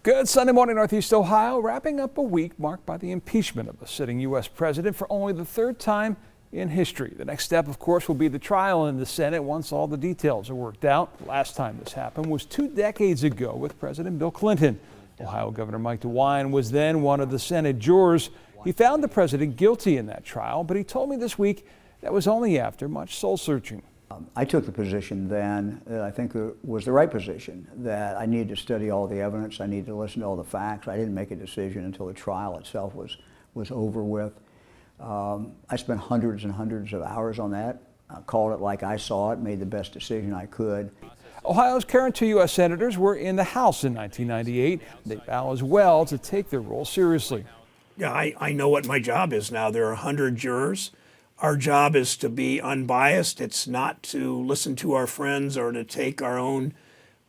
Good Sunday morning, Northeast Ohio, wrapping up a week marked by the impeachment of a sitting U.S. president for only the third time in history. The next step, of course, will be the trial in the Senate once all the details are worked out. The last time this happened was 2 decades ago with President Bill Clinton. Ohio Governor Mike DeWine was then one of the Senate jurors. He found the president guilty in that trial, but he told me this week that was only after much soul searching. I took the position then that I think was the right position, that I needed to study all the evidence, I needed to listen to all the facts. I didn't make a decision until the trial itself was over with. I spent hundreds and hundreds of hours on that, called it like I saw it, made the best decision I could. Ohio's current 2 U.S. senators were in the House in 1998. They vow as well to take their role seriously. Yeah, I know what my job is now. There are 100 jurors. Our job is to be unbiased. It's not to listen to our friends or to take our own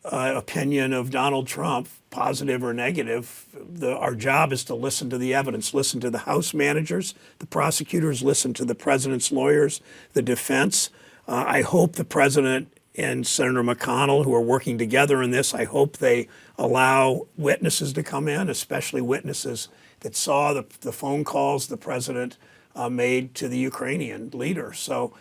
opinion of Donald Trump, positive or negative. Our job is to listen to the evidence, listen to the House managers, the prosecutors, listen to the president's lawyers, the defense. I hope the president and Senator McConnell, who are working together in this, I hope they allow witnesses to come in, especially witnesses that saw the phone calls the president made to the Ukrainian leader. So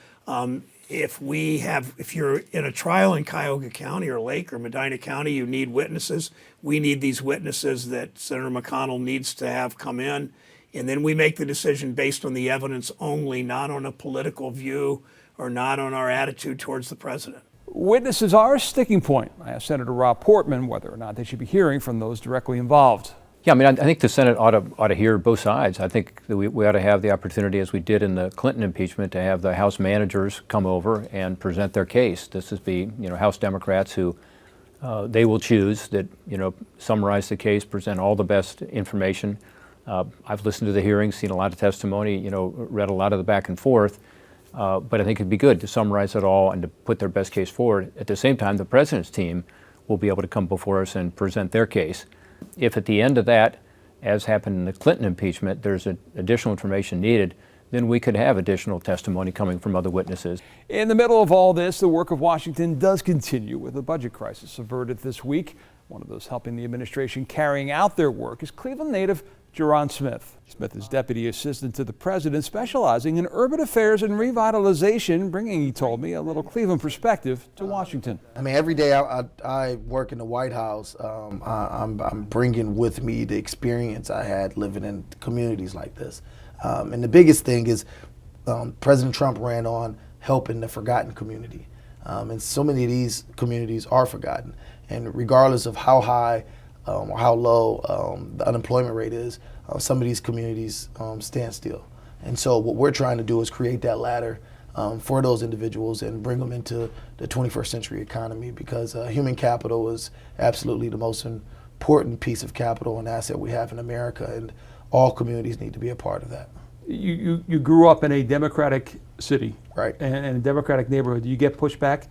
if you're in a trial in Cuyahoga County or Lake or Medina County, you need witnesses. We need these witnesses that Senator McConnell needs to have come in. And then we make the decision based on the evidence only, not on a political view or not on our attitude towards the president. Witnesses are a sticking point. I asked Senator Rob Portman whether or not they should be hearing from those directly involved. Yeah, I mean, I think the Senate ought to hear both sides. I think that we ought to have the opportunity, as we did in the Clinton impeachment, to have the House managers come over and present their case. This is the House Democrats who they will choose that summarize the case, present all the best information. I've listened to the hearings, seen a lot of testimony, read a lot of the back and forth. But I think it'd be good to summarize it all and to put their best case forward. At the same time, the president's team will be able to come before us and present their case. If at the end of that, as happened in the Clinton impeachment, there's additional information needed, then we could have additional testimony coming from other witnesses. In the middle of all this, the work of Washington does continue with a budget crisis averted this week. One of those helping the administration carrying out their work is Cleveland native Jerron Smith. Smith is deputy assistant to the president, specializing in urban affairs and revitalization, bringing, he told me, a little Cleveland perspective to Washington. I mean, every day I work in the White House, I'm bringing with me the experience I had living in communities like this. And the biggest thing is President Trump ran on helping the forgotten community. And so many of these communities are forgotten. And regardless of how high or how low the unemployment rate is, some of these communities stand still. And so what we're trying to do is create that ladder for those individuals and bring them into the 21st century economy, because human capital is absolutely the most important piece of capital and asset we have in America, and all communities need to be a part of that. You grew up in a Democratic city, right, and a Democratic neighborhood. Do you get pushback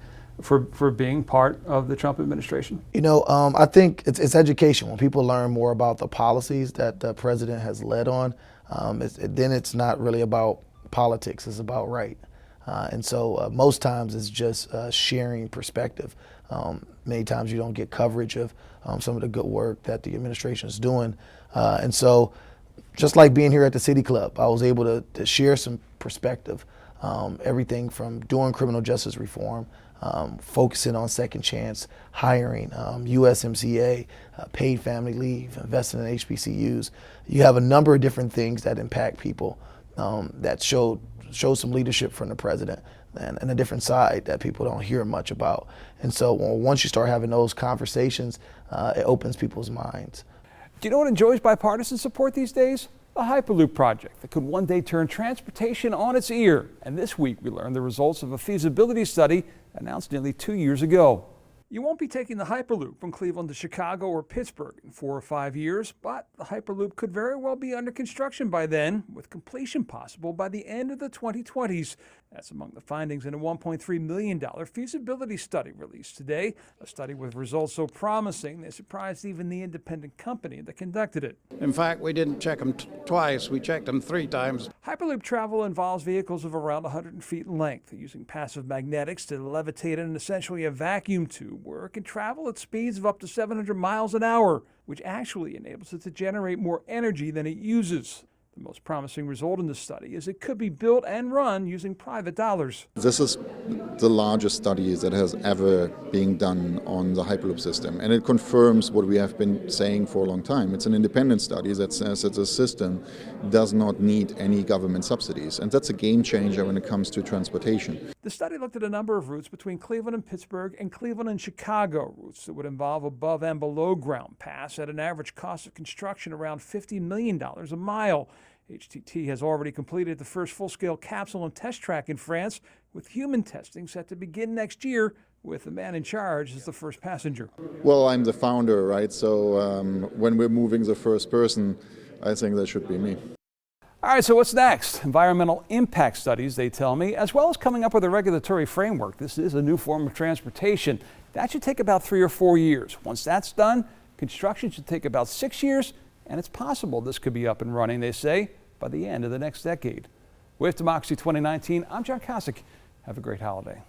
for being part of the Trump administration? I think it's education. When people learn more about the policies that the president has led on, then it's not really about politics, it's about right. And so most times it's just sharing perspective. Many times you don't get coverage of some of the good work that the administration is doing. And so just like being here at the City Club, I was able to share some perspective. Everything from doing criminal justice reform, focusing on second chance hiring, USMCA, paid family leave, investing in HBCUs. You have a number of different things that impact people that show some leadership from the president and a different side that people don't hear much about. And so once you start having those conversations, it opens people's minds. Do you know what enjoys bipartisan support these days? The Hyperloop project that could one day turn transportation on its ear. And this week we learned the results of a feasibility study announced nearly 2 years ago. You won't be taking the Hyperloop from Cleveland to Chicago or Pittsburgh in 4 or 5 years, but the Hyperloop could very well be under construction by then, with completion possible by the end of the 2020s. That's among the findings in a $1.3 million feasibility study released today, a study with results so promising they surprised even the independent company that conducted it. In fact, we didn't check them twice, we checked them 3 times. Hyperloop travel involves vehicles of around 100 feet in length, using passive magnetics to levitate in essentially a vacuum tube where it can travel at speeds of up to 700 miles an hour. which actually enables it to generate more energy than it uses. The most promising result in the study is it could be built and run using private dollars. This is the largest study that has ever been done on the Hyperloop system, and it confirms what we have been saying for a long time. It's an independent study that says that the system does not need any government subsidies, and that's a game changer when it comes to transportation. The study looked at a number of routes between Cleveland and Pittsburgh and Cleveland and Chicago, routes that would involve above and below ground paths at an average cost of construction around $50 million a mile. HTT has already completed the first full-scale capsule and test track in France, with human testing set to begin next year, with the man in charge as the first passenger. Well, I'm the founder, right? So when we're moving the first person, I think that should be me. All right, so what's next? Environmental impact studies, they tell me, as well as coming up with a regulatory framework. This is a new form of transportation. That should take about 3 or 4 years. Once that's done, construction should take about 6 years, and it's possible this could be up and running, they say, by the end of the next decade. With Democracy 2019, I'm John Kosich. Have a great holiday.